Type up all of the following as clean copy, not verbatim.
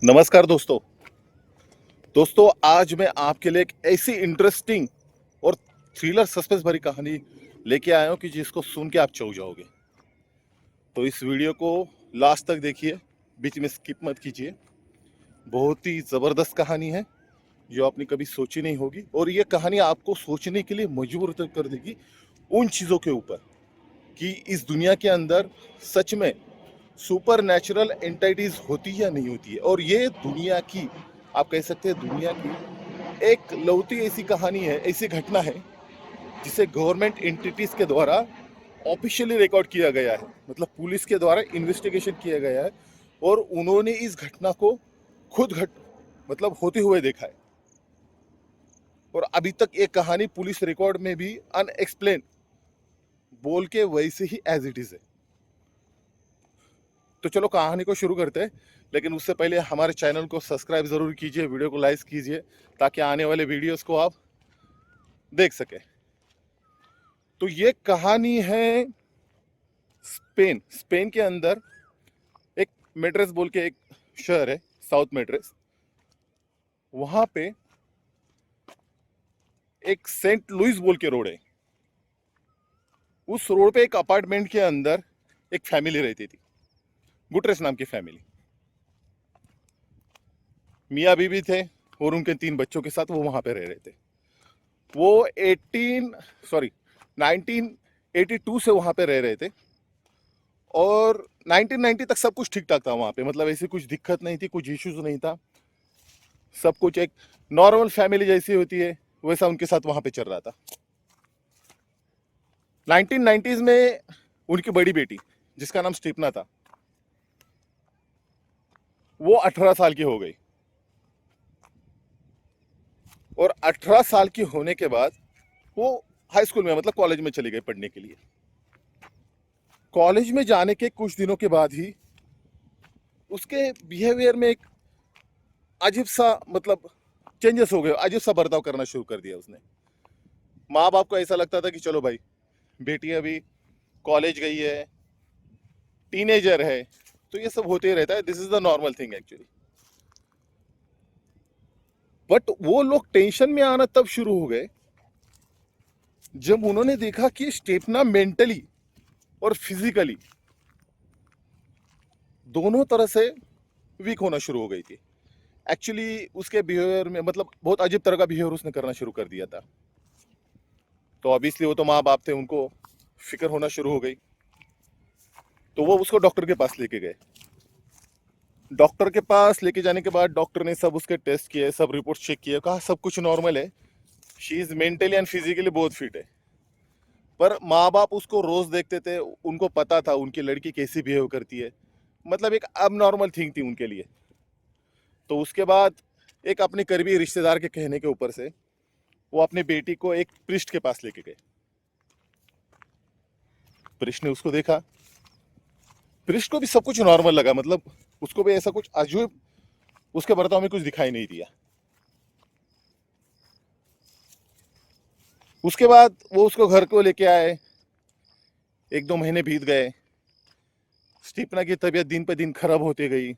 नमस्कार दोस्तों। आज मैं आपके लिए एक ऐसी इंटरेस्टिंग और थ्रिलर सस्पेंस भरी कहानी लेके आया हूँ कि जिसको सुन के आप चौंक जाओगे। तो इस वीडियो को लास्ट तक देखिए, बीच में स्किप मत कीजिए। बहुत ही ज़बरदस्त कहानी है जो आपने कभी सोची नहीं होगी, और ये कहानी आपको सोचने के लिए मजबूर कर देगी उन चीज़ों के ऊपर कि इस दुनिया के अंदर सच में सुपर नेचुरल एंटिटीज होती है या नहीं होती है। और ये दुनिया की, आप कह सकते हैं दुनिया की एक लौती ऐसी कहानी है, ऐसी घटना है जिसे गवर्नमेंट एंटिटीज के द्वारा ऑफिशियली रिकॉर्ड किया गया है, मतलब पुलिस के द्वारा इन्वेस्टिगेशन किया गया है और उन्होंने इस घटना को खुद मतलब होते हुए देखा है। और अभी तक ये कहानी पुलिस रिकॉर्ड में भी अनएक्सप्लेन बोल के वैसे ही एज इट इज है। तो चलो कहानी को शुरू करते हैं, लेकिन उससे पहले हमारे चैनल को सब्सक्राइब जरूर कीजिए, वीडियो को लाइक कीजिए ताकि आने वाले वीडियोस को आप देख सकें। तो ये कहानी है स्पेन के अंदर एक मेड्रेस बोल के एक शहर है, साउथ मेड्रेस। वहां पे एक सेंट लुइस बोल के रोड है। उस रोड पे एक अपार्टमेंट के अंदर एक फैमिली रहती थी, गुटरेस नाम की फैमिली। मियाँ बीवी थे और उनके 3 बच्चों के साथ वो वहां पे रह रहे थे। वो 1982 से वहां पे रह रहे थे और 1990 तक सब कुछ ठीक ठाक था वहां पे, मतलब ऐसी कुछ दिक्कत नहीं थी, कुछ इश्यूज नहीं था। सब कुछ एक नॉर्मल फैमिली जैसी होती है वैसा उनके साथ वहां पे चल रहा था। 1990s में उनकी बड़ी बेटी, जिसका नाम स्टीपना था, वो 18 साल की हो गई। और 18 साल की होने के बाद वो हाई स्कूल में, मतलब कॉलेज में चली गई पढ़ने के लिए। कॉलेज में जाने के कुछ दिनों के बाद ही उसके बिहेवियर में एक अजीब सा, मतलब चेंजेस हो गए, अजीब सा बर्ताव करना शुरू कर दिया उसने। माँ बाप को ऐसा लगता था कि चलो भाई, बेटी अभी कॉलेज गई है, टीनेजर है, तो ये सब होते ही रहता है, this is the normal thing actually. But वो लोग टेंशन में आना तब शुरू हो गए जब उन्होंने देखा कि स्टेपना मेंटली और फिजिकली दोनों तरह से वीक होना शुरू हो गई थी। एक्चुअली उसके बिहेवियर में, मतलब बहुत अजीब तरह का बिहेवियर उसने करना शुरू कर दिया था। तो ऑब्वियसली वो तो माँ बाप थे, उनको फिक्र होना शुरू हो गई। तो वो उसको डॉक्टर के पास लेके गए। डॉक्टर के पास लेके जाने के बाद डॉक्टर ने सब उसके टेस्ट किए, सब रिपोर्ट चेक किए, कहा सब कुछ नॉर्मल है, she is mentally and physically बहुत फिट है। पर माँ बाप उसको रोज देखते थे, उनको पता था उनकी लड़की कैसी बिहेव करती है, मतलब एक अब नॉर्मल थिंग थी उनके लिए। तो उसके बाद एक अपने करीबी रिश्तेदार के कहने के ऊपर से वो अपनी बेटी को एक प्रिस्ट के पास लेके गए। प्रिस्ट ने उसको देखा, प्रिस्ट को भी सब कुछ नॉर्मल लगा, मतलब उसको भी ऐसा कुछ अजीब उसके बर्ताव में कुछ दिखाई नहीं दिया। उसके बाद वो उसको घर को लेके आए। 1-2 महीने बीत गए, स्टीपना की तबीयत दिन पे दिन खराब होती गई,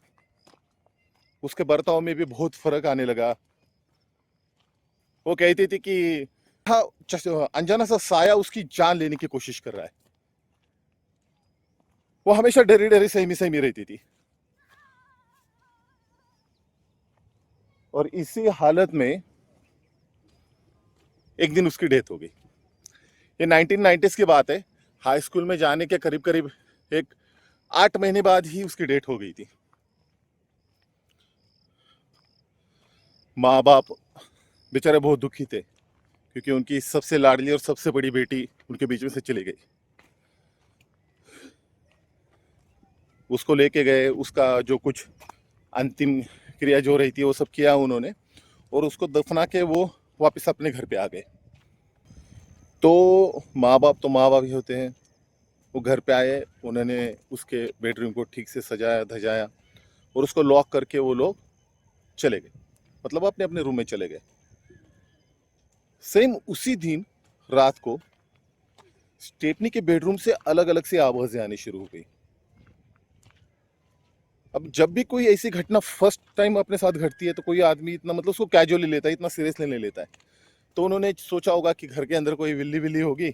उसके बर्ताव में भी बहुत फर्क आने लगा। वो कहती थी कि हाँ, अनजाना सा साया उसकी जान लेने की कोशिश कर रहा है। वो हमेशा डरी डरी सहमी सहमी रहती थी। और इसी हालत में एक दिन उसकी डेथ हो गई। ये 1990s की बात है। हाई स्कूल में जाने के करीब करीब एक 8 महीने बाद ही उसकी डेथ हो गई थी। माँ बाप बेचारे बहुत दुखी थे क्योंकि उनकी सबसे लाडली और सबसे बड़ी बेटी उनके बीच में से चली गई। उसको लेके गए, उसका जो कुछ अंतिम क्रिया जो रही थी वो सब किया उन्होंने, और उसको दफना के वो वापस अपने घर पे आ गए। तो माँ बाप ही होते हैं। वो घर पे आए, उन्होंने उसके बेडरूम को ठीक से सजाया धजाया और उसको लॉक करके वो लोग चले गए, मतलब अपने अपने रूम में चले गए। सेम उसी दिन रात को स्टेपनी के बेडरूम से अलग अलग सी आवाजें आनी शुरू हो गई। अब जब भी कोई ऐसी घटना फर्स्ट टाइम अपने साथ घटती है तो कोई आदमी इतना मतलब उसको कैजुअली लेता है, इतना सीरियसली नहीं लेता है। तो उन्होंने सोचा होगा कि घर के अंदर कोई बिल्ली बिल्ली होगी,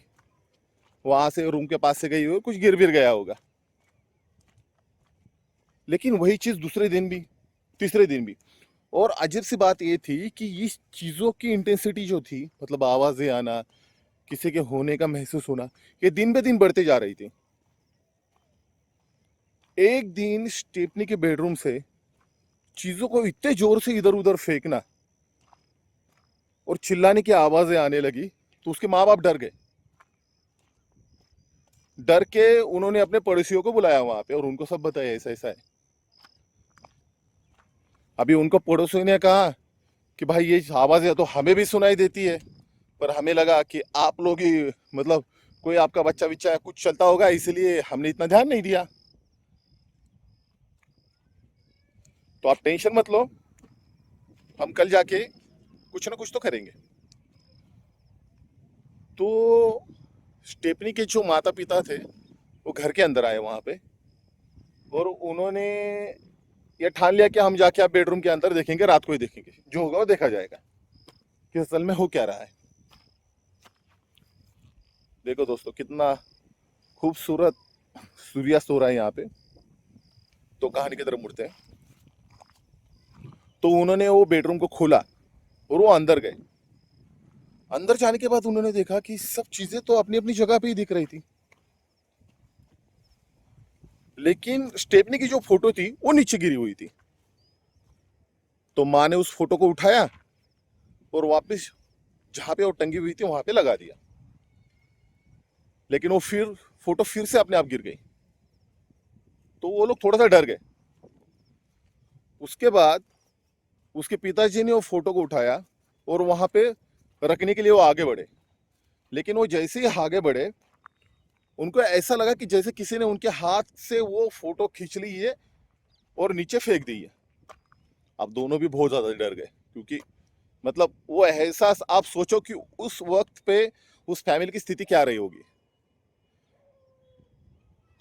वहां से रूम के पास से गई हो, कुछ गिर गिर गया होगा। लेकिन वही चीज दूसरे दिन भी, तीसरे दिन भी। और अजीब सी बात ये थी कि इस चीजों की इंटेंसिटी जो थी, मतलब आवाजें आना, किसी के होने का महसूस होना, ये दिन ब दिन बढ़ते जा रही थी। एक दिन स्टेपनी के बेडरूम से चीजों को इतने जोर से इधर उधर फेंकना और चिल्लाने की आवाजें आने लगी, तो उसके माँ बाप डर गए। डर के उन्होंने अपने पड़ोसियों को बुलाया वहां पे और उनको सब बताया ऐसा ऐसा है। अभी उनको पड़ोसियों ने कहा कि भाई ये आवाजें तो हमें भी सुनाई देती है, पर हमें लगा कि आप लोग ही मतलब कोई आपका बच्चा बिच्चा कुछ चलता होगा, इसलिए हमने इतना ध्यान नहीं दिया। तो आप टेंशन मत लो, हम कल जाके कुछ ना कुछ तो करेंगे। तो स्टेपनी के जो माता पिता थे वो घर के अंदर आए वहां पे, और उन्होंने ये ठान लिया कि हम जाके आप बेडरूम के अंदर देखेंगे, रात को ही देखेंगे, जो होगा वो देखा जाएगा कि असल में हो क्या रहा है। देखो दोस्तों, कितना खूबसूरत सूर्यास्त हो रहा है यहाँ पे। तो कहानी की तरफ मुड़ते हैं। तो उन्होंने वो बेडरूम को खोला और वो अंदर गए। अंदर जाने के बाद उन्होंने देखा कि सब चीजें तो अपनी अपनी जगह पे ही दिख रही थी, लेकिन स्टेपनी की जो फोटो थी वो नीचे गिरी हुई थी। तो माँ ने उस फोटो को उठाया और वापस जहां पे वो टंगी हुई थी वहां पे लगा दिया। लेकिन वो फिर फोटो फिर से अपने आप गिर गई। तो वो लोग थोड़ा सा डर गए। उसके बाद उसके पिताजी ने वो फोटो को उठाया और वहां पे रखने के लिए वो आगे बढ़े। लेकिन वो जैसे ही आगे बढ़े, उनको ऐसा लगा कि जैसे किसी ने उनके हाथ से वो फोटो खींच ली है और नीचे फेंक दी है। अब दोनों भी बहुत ज्यादा डर गए, क्योंकि मतलब वो एहसास, आप सोचो कि उस वक्त पे उस फैमिली की स्थिति क्या रही होगी।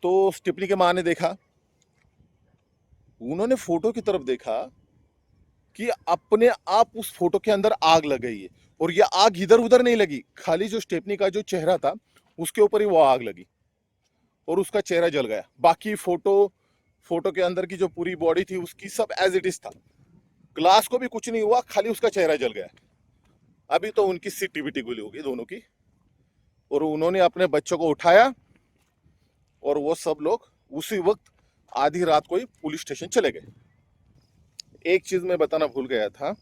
तो स्टिपनी के माँ ने देखा, उन्होंने फोटो की तरफ देखा कि अपने आप उस फोटो के अंदर आग लग गई है। और ये आग इधर उधर नहीं लगी, खाली जो स्टेपनी का जो चेहरा था उसके ऊपर ही वो आग लगी और उसका चेहरा जल गया। बाकी फोटो फोटो के अंदर की जो पूरी बॉडी थी उसकी सब एज इट इज था। ग्लास को भी कुछ नहीं हुआ, खाली उसका चेहरा जल गया। अभी तो उनकी सिट्टी बिटी गुली होगी दोनों की। और उन्होंने अपने बच्चों को उठाया और वो सब लोग उसी वक्त आधी रात को ही पुलिस स्टेशन चले गए। एक चीज मैं बताना भूल गया था,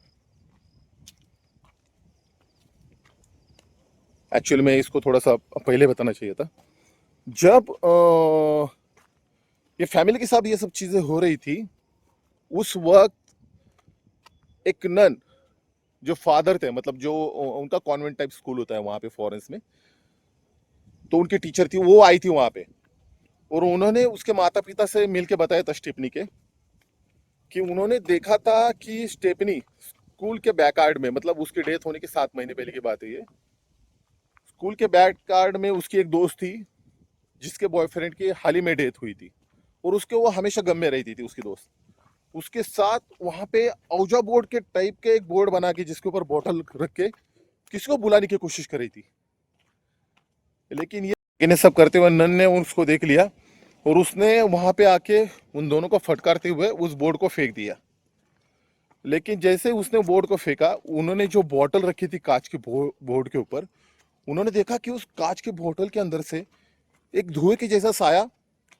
एक्चुअली मैं इसको थोड़ा सा पहले बताना चाहिए था। जब ये फैमिली के साथ ये सब चीजें हो रही थी, उस वक्त एक नन, जो फादर थे, मतलब जो उनका कॉन्वेंट टाइप स्कूल होता है वहां पे फॉरेंस में, तो उनकी टीचर थी, वो आई थी वहां पे। और उन्होंने उसके माता पिता से मिलके बताया था स्टेपनी के, कि उन्होंने देखा था कि स्टेपनी स्कूल के बैकयार्ड में, मतलब उसकी डेथ होने के 7 महीने पहले की बात है ये, स्कूल के बैकयार्ड में उसकी एक दोस्त थी जिसके बॉयफ्रेंड की हाल ही में डेथ हुई थी, और उसके वो हमेशा गम में रहती थी उसकी दोस्त। उसके साथ वहां पे औजा बोर्ड के टाइप के एक बोर्ड बना के जिसके ऊपर बोतल रख के किसी को बुलाने की कोशिश कर रही थी। लेकिन ये इन्हें सब करते हुए नन ने उसको देख लिया और उसने वहां पे आके उन दोनों को फटकारते हुए उस बोर्ड को फेंक दिया। लेकिन जैसे उसने बोर्ड को फेंका, उन्होंने जो बोतल रखी थी कांच के बोर्ड के ऊपर, उन्होंने देखा कि उस कांच के बोतल के अंदर से एक धुएं के जैसा साया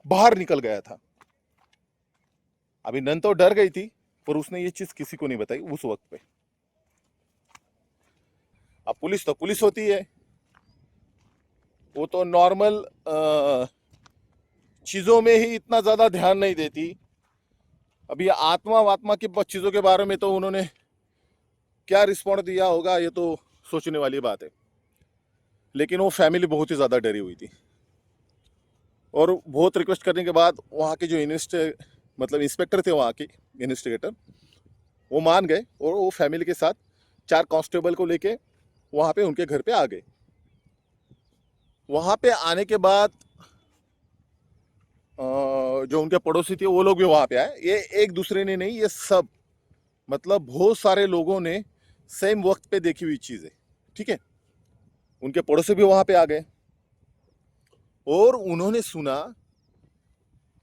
बाहर निकल गया था। अभी नन तो डर गई थी, पर उसने ये चीज किसी को नहीं बताई उस वक्त पे। अब पुलिस तो पुलिस होती है, वो तो नॉर्मल चीजों में ही इतना ज्यादा ध्यान नहीं देती। अभी आत्मा वात्मा की चीजों के बारे में तो उन्होंने क्या रिस्पॉन्ड दिया होगा, ये तो सोचने वाली बात है। लेकिन वो फैमिली बहुत ही ज्यादा डरी हुई थी, और बहुत रिक्वेस्ट करने के बाद वहाँ के जो मतलब इंस्पेक्टर थे वहाँ के इन्वेस्टिगेटर, वो मान गए और वो फैमिली के साथ 4 कांस्टेबल को लेके वहाँ पे उनके घर पे आ गए। वहाँ पे आने के बाद जो उनके पड़ोसी थे वो लोग भी वहां पे आए। ये एक दूसरे ने नहीं, ये सब मतलब बहुत सारे लोगों ने सेम वक्त पे देखी हुई चीज है। ठीक है, उनके पड़ोसी भी वहां पे आ गए और उन्होंने सुना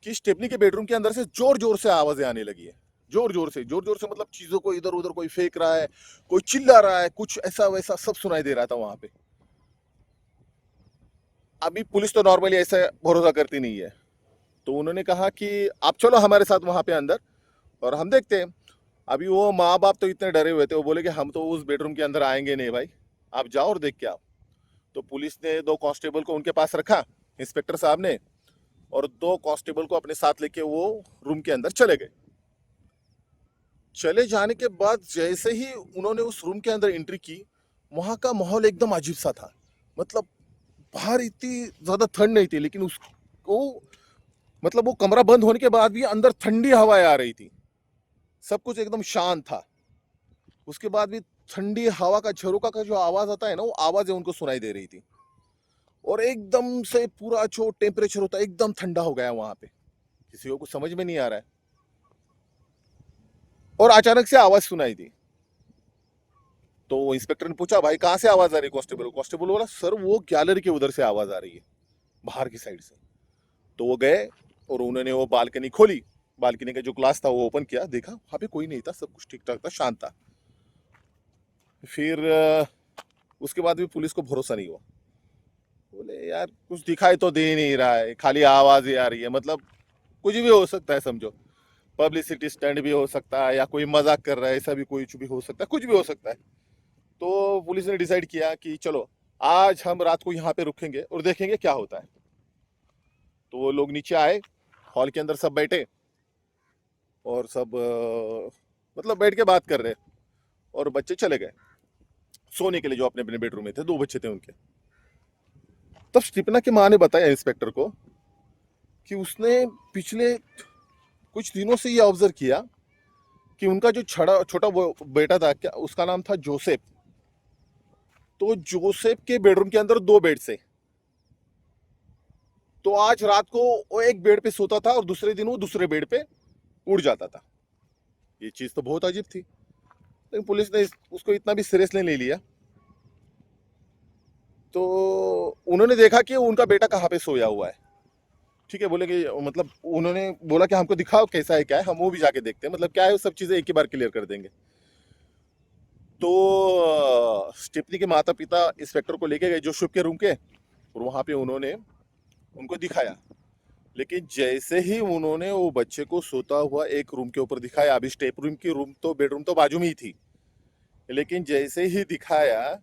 कि स्टेपनी के बेडरूम के अंदर से जोर जोर से आवाजें आने लगी है। जोर जोर से मतलब चीजों को इधर उधर कोई फेंक रहा है, कोई चिल्ला रहा है, कुछ ऐसा वैसा सब सुनाई दे रहा था वहां पे। अभी पुलिस तो नॉर्मली ऐसा भरोसा करती नहीं है, तो उन्होंने कहा कि आप चलो हमारे साथ वहां पे अंदर और हम देखते हैं। अभी वो माँ बाप तो इतने डरे हुए थे, वो बोले कि हम तो उस बेडरूम के अंदर आएंगे नहीं भाई, आप जाओ और देख के आओ। तो पुलिस ने 2 कांस्टेबल को उनके पास रखा, इंस्पेक्टर साहब ने, और 2 कांस्टेबल को अपने साथ लेके वो रूम के अंदर चले गए। चले जाने के बाद जैसे ही उन्होंने उस रूम के अंदर एंट्री की, वहां का माहौल एकदम अजीब सा था। मतलब बाहर इतनी ज्यादा ठंड नहीं थी, लेकिन उसको मतलब वो कमरा बंद होने के बाद भी अंदर ठंडी हवाएं आ रही थी। सब कुछ एकदम शांत था। उसके बाद भी ठंडी हवा का झरोका का जो आवाज आता है ना, वो आवाजें उनको सुनाई दे रही थी। और एकदम से पूरा जो टेम्परेचर होता है एकदम ठंडा हो गया वहां पे, किसी को कुछ समझ में नहीं आ रहा है। और अचानक से आवाज सुनाई दी। तो इंस्पेक्टर ने पूछा भाई कहाँ से आवाज आ रही है? कांस्टेबल बोला सर वो गैलरी के उधर से आवाज आ रही है, बाहर की साइड से। तो वो गए और उन्होंने वो बालकनी खोली, बालकनी का जो ग्लास था वो ओपन किया, देखा वहां पे कोई नहीं था, सब कुछ ठीक ठाक था, शांत था। फिर उसके बाद भी पुलिस को भरोसा नहीं हुआ। बोले यार कुछ दिखाई तो दे नहीं रहा है, खाली आवाज ही आ रही है, मतलब कुछ भी हो सकता है, समझो पब्लिसिटी स्टंट भी हो सकता है या कोई मजाक कर रहा है, ऐसा भी कुछ भी हो सकता है, कुछ भी हो सकता है। तो पुलिस ने डिसाइड किया कि चलो आज हम रात को यहाँ पे रुकेंगे और देखेंगे क्या होता है। तो वो लोग नीचे आए, हॉल के अंदर सब बैठे और सब मतलब बैठ के बात कर रहे, और बच्चे चले गए सोने के लिए, जो अपने अपने बेडरूम में थे, 2 बच्चे थे उनके। तब स्टिपना की माँ ने बताया इंस्पेक्टर को कि उसने पिछले कुछ दिनों से ये ऑब्जर्व किया कि उनका जो छोटा वो बेटा था, क्या उसका नाम था जोसेफ। तो जोसेफ के बेडरूम के अंदर 2 बेड से, तो आज रात को वो एक बेड पे सोता था और दूसरे दिन वो दूसरे बेड पे उड़ जाता था। ये चीज तो बहुत अजीब थी, लेकिन पुलिस ने उसको इतना भी सीरियसली नहीं लिया। तो उन्होंने देखा कि उनका बेटा कहाँ पे सोया हुआ है। ठीक है, बोले कि मतलब उन्होंने बोला कि हमको दिखाओ कैसा है क्या है, हम वो भी जाके देखते हैं, मतलब क्या है वो सब चीजें एक ही बार क्लियर कर देंगे। तो स्टेपनी के माता पिता इंस्पेक्टर को लेके गए जोसेफ के रूम के, और वहां पे उन्होंने उनको दिखाया। लेकिन जैसे ही उन्होंने वो बच्चे को सोता हुआ एक रूम के ऊपर दिखाया, अभी स्टेप रूम की रूम तो बेडरूम तो बाजू में ही थी, लेकिन जैसे ही दिखाया,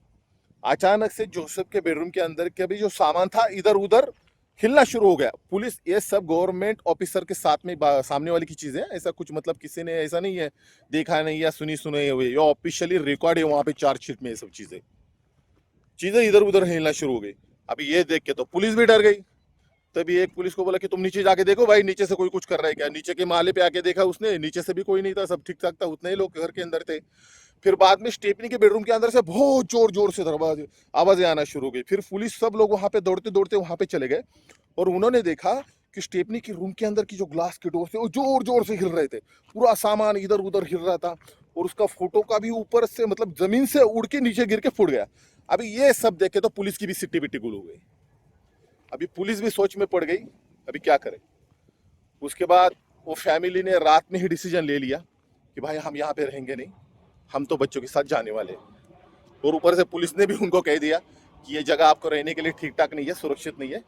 अचानक से जोसेफ के बेडरूम के अंदर के भी जो सामान था इधर उधर हिलना शुरू हो गया। पुलिस, ये सब गवर्नमेंट ऑफिसर के साथ में सामने वाली की चीजें, ऐसा कुछ मतलब किसी ने ऐसा नहीं है देखा नहीं या सुनी सुनाई हुई, ये ऑफिशियली रिकॉर्ड है वहां पे चार्जशीट में। ये सब चीजें चीजें इधर उधर हिलना शुरू हो गई। अभी ये देख के तो पुलिस भी डर गई। तभी एक पुलिस को बोला कि तुम नीचे जाके देखो भाई, नीचे से कोई कुछ कर रहा है क्या। नीचे के माले पे आके देखा उसने, नीचे से भी कोई नहीं था, सब ठीक ठाक था, उतने ही लोग घर के अंदर थे। फिर बाद में स्टेपनी के बेडरूम के अंदर से बहुत जोर जोर से दरवाजे आवाजें आना शुरू हो गई। फिर पुलिस सब लोग वहां पे दौड़ते दौड़ते वहां पे चले गए और उन्होंने देखा कि स्टेपनी की रूम के अंदर की जो ग्लास के डोर थे वो जोर जोर से हिल रहे थे, पूरा सामान इधर उधर हिल रहा था, और उसका फोटो का भी ऊपर से मतलब जमीन से उड़ के नीचे गिर के फूट गया। अभी ये सब देखे तो पुलिस की भी सिट्टी बिट्टी गुल हो गई। अभी पुलिस भी सोच में पड़ गई, अभी क्या करे। उसके बाद वो फैमिली ने रात में ही डिसीजन ले लिया कि भाई हम यहाँ पे रहेंगे नहीं, हम तो बच्चों के साथ जाने वाले हैं। और ऊपर से पुलिस ने भी उनको कह दिया कि ये जगह आपको रहने के लिए ठीक ठाक नहीं है, सुरक्षित नहीं है,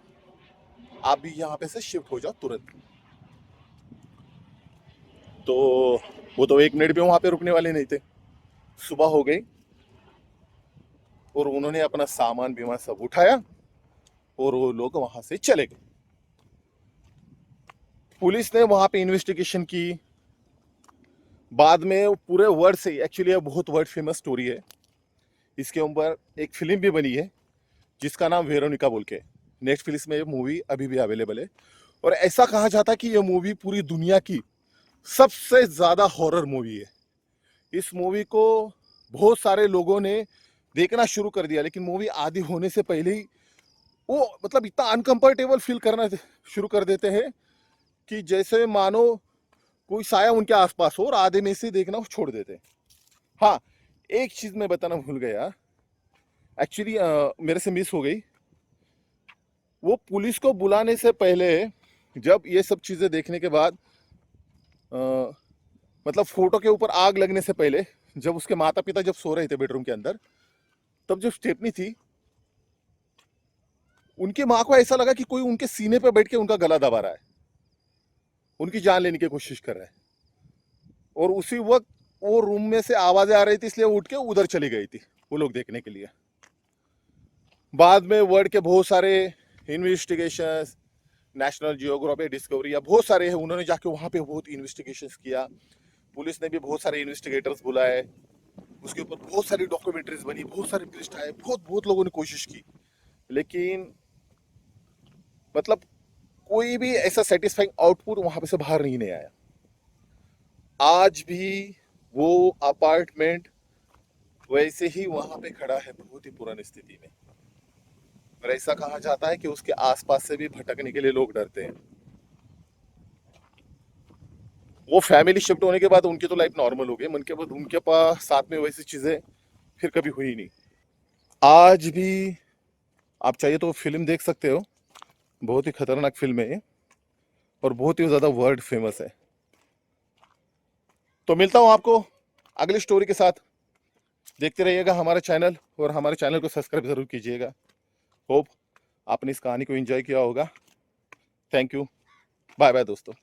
आप भी यहाँ पे से शिफ्ट हो जाओ तुरंत। तो वो तो 1 मिनट भी वहां पे रुकने वाले नहीं थे। सुबह हो गई और उन्होंने अपना सामान बीमा सब उठाया और वो लोग वहां से चले गए। पुलिस ने वहां पे इन्वेस्टिगेशन की। बाद में पूरे वर्ल्ड से, एक्चुअली ये बहुत वर्ल्ड फेमस स्टोरी है, इसके ऊपर एक फिल्म भी बनी है जिसका नाम वेरोनिका बोल के। नेटफ्लिक्स में ये मूवी अभी भी अवेलेबल है। और ऐसा कहा जाता है कि ये मूवी पूरी दुनिया की सबसे ज्यादा हॉरर मूवी है। इस मूवी को बहुत सारे लोगों ने देखना शुरू कर दिया, लेकिन मूवी आधी होने से पहले ही वो मतलब इतना अनकंफर्टेबल फील करना शुरू कर देते हैं कि जैसे मानो कोई साया उनके आसपास हो और आधे में से देखना वो छोड़ देते। हाँ, एक चीज मैं बताना भूल गया, एक्चुअली मेरे से मिस हो गई। वो पुलिस को बुलाने से पहले, जब ये सब चीजें देखने के बाद, अ, मतलब फोटो के ऊपर आग लगने से पहले, जब उसके माता पिता जब सो रहे थे बेडरूम के अंदर, तब जो स्टेपनी थी, उनकी माँ को ऐसा लगा कि कोई उनके सीने पे बैठ के उनका गला दबा रहा है, उनकी जान लेने की कोशिश कर रहा है। और उसी वक्त वो रूम में से आवाजें आ रही थी, इसलिए वो उठ के उधर चली गई थी वो लोग देखने के लिए। बाद में वर्ल्ड के बहुत सारे इन्वेस्टिगेशंस, नेशनल जियोग्राफी, डिस्कवरी, या बहुत सारे हैं, उन्होंने जाके वहां पे बहुत इन्वेस्टिगेशंस किया। पुलिस ने भी बहुत सारे इन्वेस्टिगेटर्स बुलाए, उसके ऊपर बहुत सारी डॉक्यूमेंट्रीज बनी, बहुत सारे पृष्ठ आए, बहुत बहुत लोगों ने कोशिश की, लेकिन मतलब कोई भी ऐसा सेटिस्फाइंग आउटपुट वहां पे से बाहर नहीं आया। आज भी वो अपार्टमेंट वैसे ही वहां पे खड़ा है, बहुत ही पुरानी स्थिति में। और ऐसा कहा जाता है कि उसके आसपास से भी भटकने के लिए लोग डरते हैं। वो फैमिली शिफ्ट होने के बाद उनकी तो लाइफ नॉर्मल हो गई, उनके बाद उनके पास साथ में वैसी चीजें फिर कभी हुई नहीं। आज भी आप चाहे तो फिल्म देख सकते हो, बहुत ही खतरनाक फिल्म है ये, और बहुत ही ज्यादा वर्ल्ड फेमस है। तो मिलता हूं आपको अगली स्टोरी के साथ। देखते रहिएगा हमारा चैनल, और हमारे चैनल को सब्सक्राइब जरूर कीजिएगा। होप आपने इस कहानी को एंजॉय किया होगा। थैंक यू, बाय बाय दोस्तों।